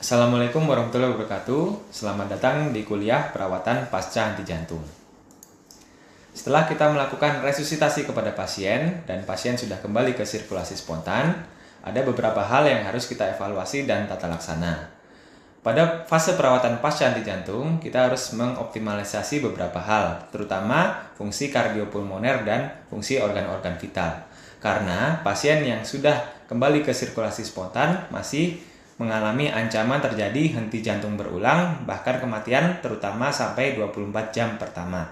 Assalamualaikum warahmatullahi wabarakatuh. Selamat datang di kuliah perawatan pasca henti jantung. Setelah kita melakukan resusitasi kepada pasien dan pasien sudah kembali ke sirkulasi spontan, ada beberapa hal yang harus kita evaluasi dan tata laksana. Pada fase perawatan pasca henti jantung, kita harus mengoptimalisasi beberapa hal, terutama fungsi kardiopulmoner dan fungsi organ-organ vital. Karena pasien yang sudah kembali ke sirkulasi spontan masih mengalami ancaman terjadi henti jantung berulang, bahkan kematian terutama sampai 24 jam pertama.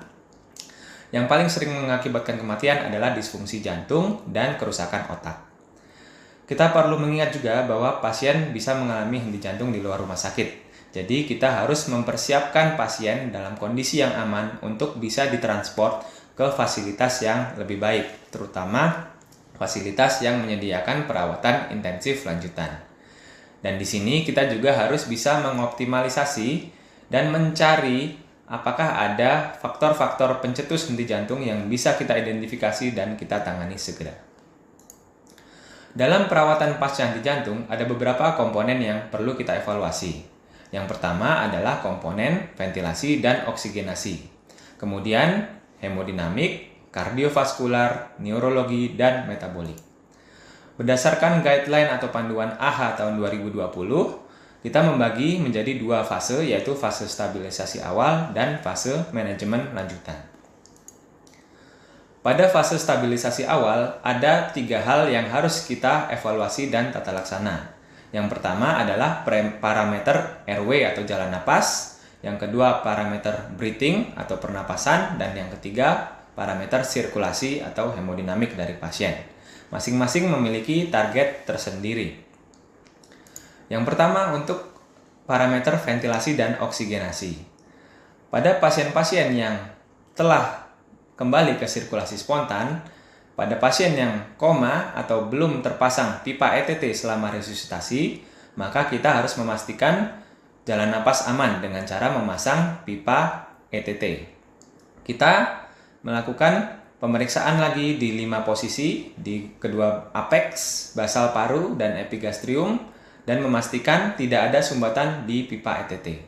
Yang paling sering mengakibatkan kematian adalah disfungsi jantung dan kerusakan otak. Kita perlu mengingat juga bahwa pasien bisa mengalami henti jantung di luar rumah sakit. Jadi kita harus mempersiapkan pasien dalam kondisi yang aman untuk bisa ditransport ke fasilitas yang lebih baik, terutama fasilitas yang menyediakan perawatan intensif lanjutan. Dan di sini kita juga harus bisa mengoptimalisasi dan mencari apakah ada faktor-faktor pencetus henti jantung yang bisa kita identifikasi dan kita tangani segera. Dalam perawatan pasca henti jantung ada beberapa komponen yang perlu kita evaluasi. Yang pertama adalah komponen ventilasi dan oksigenasi. Kemudian hemodinamik, kardiovaskular, neurologi, dan metabolik. Berdasarkan guideline atau panduan AHA tahun 2020, kita membagi menjadi dua fase, yaitu fase stabilisasi awal dan fase manajemen lanjutan. Pada fase stabilisasi awal, ada 3 hal yang harus kita evaluasi dan tata laksana. Yang pertama adalah parameter airway atau jalan napas, yang kedua parameter breathing atau pernapasan, dan yang ketiga parameter sirkulasi atau hemodinamik dari pasien. Masing-masing memiliki target tersendiri. Yang pertama untuk parameter ventilasi dan oksigenasi. Pada pasien-pasien yang telah kembali ke sirkulasi spontan, pada pasien yang koma atau belum terpasang pipa ETT selama resusitasi, maka kita harus memastikan jalan napas aman dengan cara memasang pipa ETT. Kita melakukan pemeriksaan lagi di 5 posisi, di kedua apex, basal paru, dan epigastrium, dan memastikan tidak ada sumbatan di pipa ETT.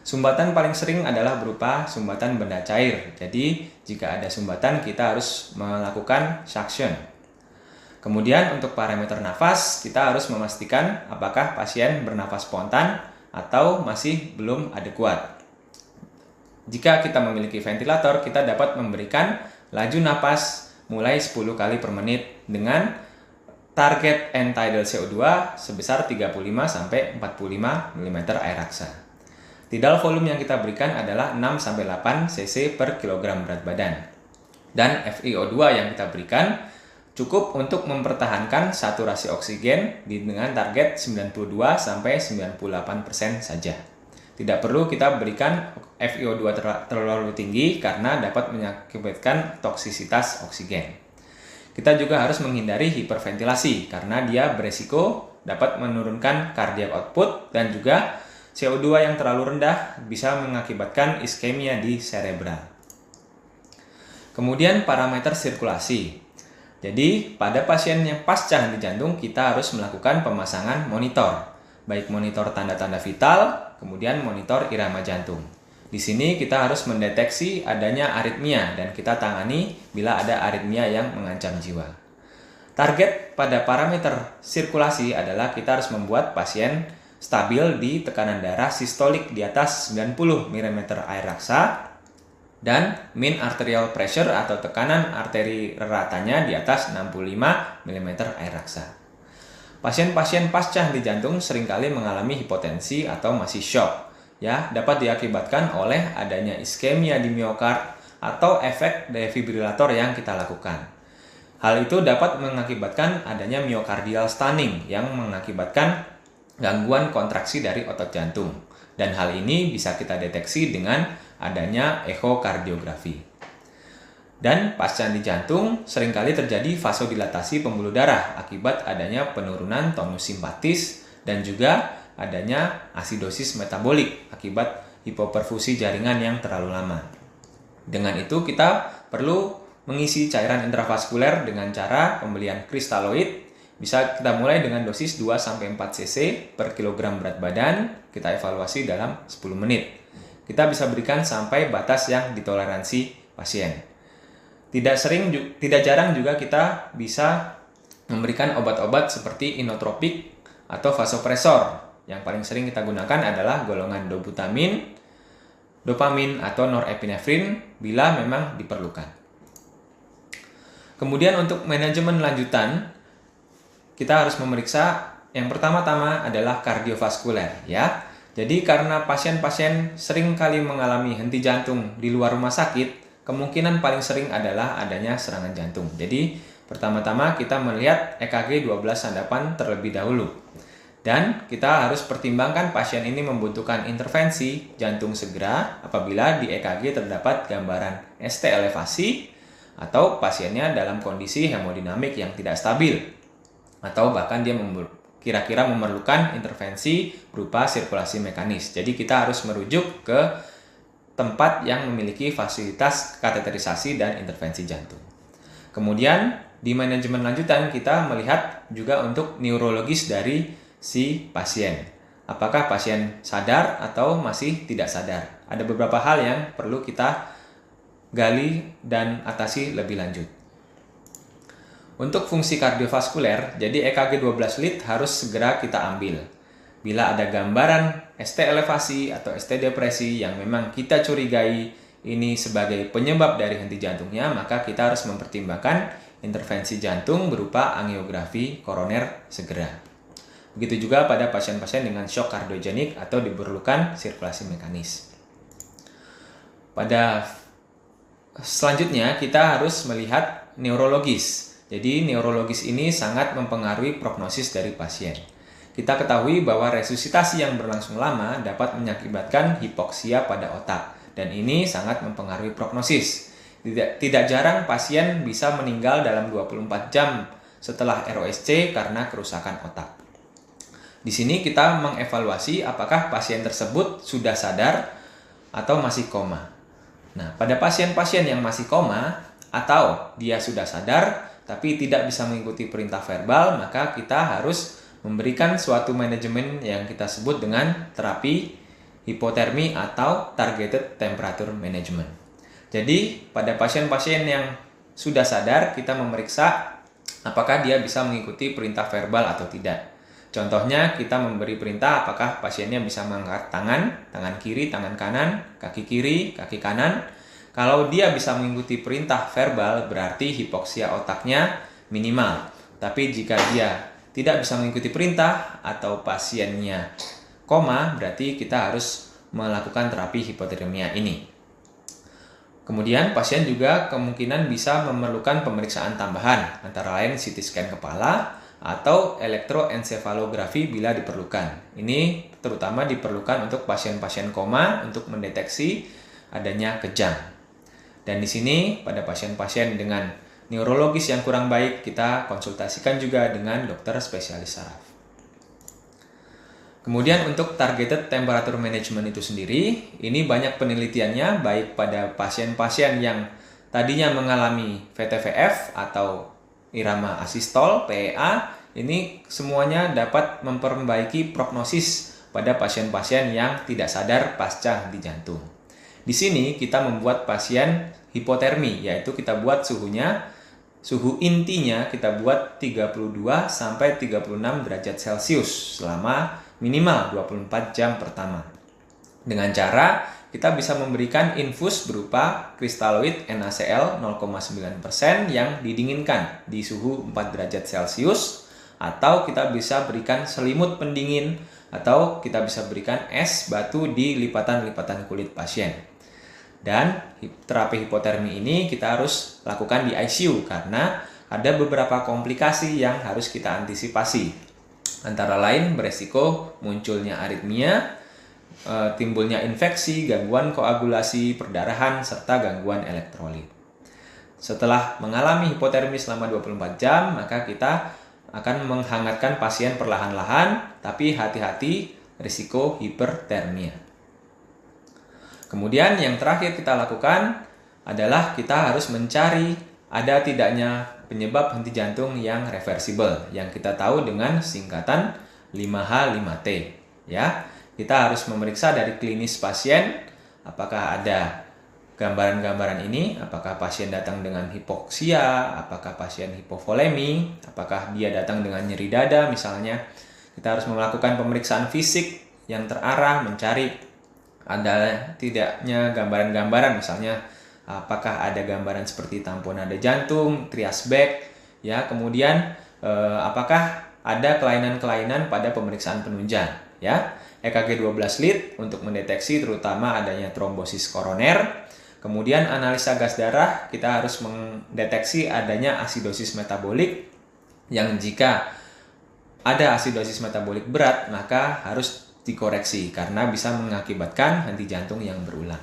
Sumbatan paling sering adalah berupa sumbatan benda cair, jadi jika ada sumbatan kita harus melakukan suction. Kemudian untuk parameter nafas, kita harus memastikan apakah pasien bernafas spontan atau masih belum adekuat. Jika kita memiliki ventilator, kita dapat memberikan laju napas mulai 10 kali per menit dengan target end tidal CO2 sebesar 35-45 mm air raksa. Tidal volume yang kita berikan adalah 6-8 cc per kilogram berat badan. Dan FiO2 yang kita berikan cukup untuk mempertahankan saturasi oksigen dengan target 92-98% saja. Tidak perlu kita berikan FiO2 terlalu tinggi karena dapat mengakibatkan toksisitas oksigen. Kita juga harus menghindari hiperventilasi karena dia beresiko dapat menurunkan cardiac output dan juga CO2 yang terlalu rendah bisa mengakibatkan iskemia di cerebral. Kemudian parameter sirkulasi. Jadi pada pasien yang pasca henti jantung kita harus melakukan pemasangan monitor, baik monitor tanda-tanda vital, kemudian monitor irama jantung. Di sini kita harus mendeteksi adanya aritmia dan kita tangani bila ada aritmia yang mengancam jiwa. Target pada parameter sirkulasi adalah kita harus membuat pasien stabil di tekanan darah sistolik di atas 90 mm air raksa dan mean arterial pressure atau tekanan arteri reratanya di atas 65 mm air raksa. Pasien-pasien pasca henti jantung seringkali mengalami hipotensi atau masih shock. Dapat diakibatkan oleh adanya iskemia di miokard atau efek defibrilator yang kita lakukan. Hal itu dapat mengakibatkan adanya myocardial stunning yang mengakibatkan gangguan kontraksi dari otot jantung. Dan hal ini bisa kita deteksi dengan adanya ekokardiografi. Dan pasca henti jantung seringkali terjadi vasodilatasi pembuluh darah akibat adanya penurunan tonus simpatis dan juga adanya asidosis metabolik akibat hipoperfusi jaringan yang terlalu lama. Dengan itu kita perlu mengisi cairan intravaskuler dengan cara pembelian kristaloid Bisa kita mulai dengan dosis 2-4 cc per kilogram berat badan, kita evaluasi dalam 10 menit. Kita bisa berikan sampai batas yang ditoleransi pasien. Tidak jarang juga kita bisa memberikan obat-obat seperti inotropik atau vasopresor. Yang paling sering kita gunakan adalah golongan dobutamin, dopamin, atau norepinefrin bila memang diperlukan. Kemudian untuk manajemen lanjutan, kita harus memeriksa yang pertama-tama adalah kardiovaskuler ya. Jadi karena pasien-pasien sering kali mengalami henti jantung di luar rumah sakit, kemungkinan paling sering adalah adanya serangan jantung. Jadi pertama-tama kita melihat EKG 12 sandapan terlebih dahulu. Dan kita harus pertimbangkan pasien ini membutuhkan intervensi jantung segera apabila di EKG terdapat gambaran ST elevasi atau pasiennya dalam kondisi hemodinamik yang tidak stabil, atau bahkan dia kira-kira memerlukan intervensi berupa sirkulasi mekanis. Jadi kita harus merujuk ke tempat yang memiliki fasilitas kateterisasi dan intervensi jantung. Kemudian di manajemen lanjutan kita melihat juga untuk neurologis dari si pasien. Apakah pasien sadar atau masih tidak sadar? Ada beberapa hal yang perlu kita gali dan atasi lebih lanjut. Untuk fungsi kardiovaskuler, jadi EKG 12 lead harus segera kita ambil. Bila ada gambaran ST elevasi atau ST depresi yang memang kita curigai ini sebagai penyebab dari henti jantungnya, maka kita harus mempertimbangkan intervensi jantung berupa angiografi koroner segera. Begitu juga pada pasien-pasien dengan shock kardiogenik atau diperlukan sirkulasi mekanis. Pada selanjutnya kita harus melihat neurologis. Jadi neurologis ini sangat mempengaruhi prognosis dari pasien. Kita ketahui bahwa resusitasi yang berlangsung lama dapat mengakibatkan hipoksia pada otak, dan ini sangat mempengaruhi prognosis. Tidak jarang pasien bisa meninggal dalam 24 jam setelah ROSC karena kerusakan otak. Di sini kita mengevaluasi apakah pasien tersebut sudah sadar atau masih koma. Nah, pada pasien-pasien yang masih koma atau dia sudah sadar tapi tidak bisa mengikuti perintah verbal, maka kita harus memberikan suatu manajemen yang kita sebut dengan terapi hipotermi atau targeted temperature management. Jadi, pada pasien-pasien yang sudah sadar, kita memeriksa apakah dia bisa mengikuti perintah verbal atau tidak. Contohnya, kita memberi perintah apakah pasiennya bisa mengangkat tangan kiri, tangan kanan, kaki kiri, kaki kanan. Kalau dia bisa mengikuti perintah verbal, berarti hipoksia otaknya minimal. Tapi jika dia tidak bisa mengikuti perintah atau pasiennya koma, berarti kita harus melakukan terapi hipotermia ini. Kemudian pasien juga kemungkinan bisa memerlukan pemeriksaan tambahan, antara lain CT scan kepala atau elektroensefalografi bila diperlukan. Ini terutama diperlukan untuk pasien-pasien koma untuk mendeteksi adanya kejang. Dan di sini pada pasien-pasien dengan neurologis yang kurang baik, kita konsultasikan juga dengan dokter spesialis saraf. Kemudian untuk targeted temperature management itu sendiri, ini banyak penelitiannya baik pada pasien-pasien yang tadinya mengalami VTVF atau irama asistol, PEA, ini semuanya dapat memperbaiki prognosis pada pasien-pasien yang tidak sadar pasca henti jantung. Di sini kita membuat pasien hipotermi, yaitu kita buat suhu intinya kita buat 32 sampai 36 derajat Celcius selama minimal 24 jam pertama. Dengan cara kita bisa memberikan infus berupa kristaloid NaCl 0,9% yang didinginkan di suhu 4 derajat Celcius, atau kita bisa berikan selimut pendingin, atau kita bisa berikan es batu di lipatan-lipatan kulit pasien. Dan terapi hipotermi ini kita harus lakukan di ICU karena ada beberapa komplikasi yang harus kita antisipasi. Antara lain beresiko munculnya aritmia, timbulnya infeksi, gangguan koagulasi, perdarahan, serta gangguan elektrolit. Setelah mengalami hipotermi selama 24 jam, maka kita akan menghangatkan pasien perlahan-lahan, tapi hati-hati risiko hipertermia. Kemudian yang terakhir kita lakukan adalah kita harus mencari ada tidaknya penyebab henti jantung yang reversibel yang kita tahu dengan singkatan 5H5T ya. Kita harus memeriksa dari klinis pasien apakah ada gambaran-gambaran ini, apakah pasien datang dengan hipoksia, apakah pasien hipovolemi, apakah dia datang dengan nyeri dada misalnya. Kita harus melakukan pemeriksaan fisik yang terarah mencari ada tidaknya gambaran-gambaran misalnya apakah ada gambaran seperti tamponade jantung, trias back, ya. Kemudian apakah ada kelainan-kelainan pada pemeriksaan penunjang, ya. EKG 12 lead untuk mendeteksi terutama adanya trombosis koroner. Kemudian analisa gas darah, kita harus mendeteksi adanya asidosis metabolik yang jika ada asidosis metabolik berat maka harus dikoreksi karena bisa mengakibatkan henti jantung yang berulang.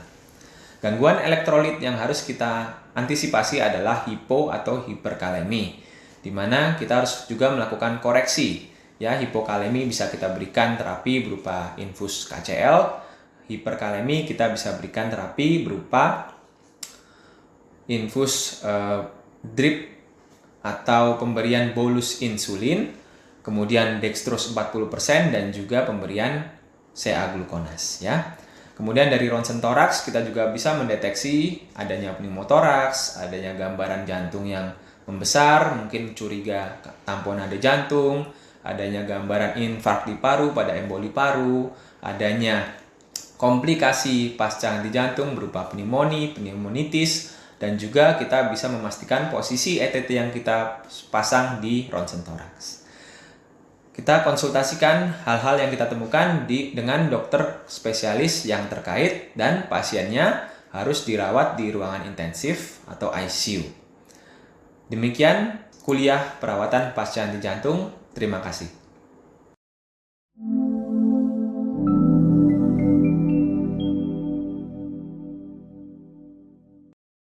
Gangguan elektrolit yang harus kita antisipasi adalah hipo atau hiperkalemi, di mana kita harus juga melakukan koreksi. Ya, hipokalemi bisa kita berikan terapi berupa infus KCl, hiperkalemi kita bisa berikan terapi berupa infus drip atau pemberian bolus insulin, kemudian dextrose 40% dan juga pemberian CA glukonas, ya. Kemudian dari ronsen toraks kita juga bisa mendeteksi adanya pneumotoraks, adanya gambaran jantung yang membesar, mungkin curiga tamponade jantung, adanya gambaran infark di paru pada emboli paru, adanya komplikasi pasca henti jantung berupa pneumonia, pneumonitis, dan juga kita bisa memastikan posisi ETT yang kita pasang di ronsen toraks. Kita konsultasikan hal-hal yang kita temukan dengan dokter spesialis yang terkait dan pasiennya harus dirawat di ruangan intensif atau ICU. Demikian kuliah perawatan pasca henti jantung. Terima kasih.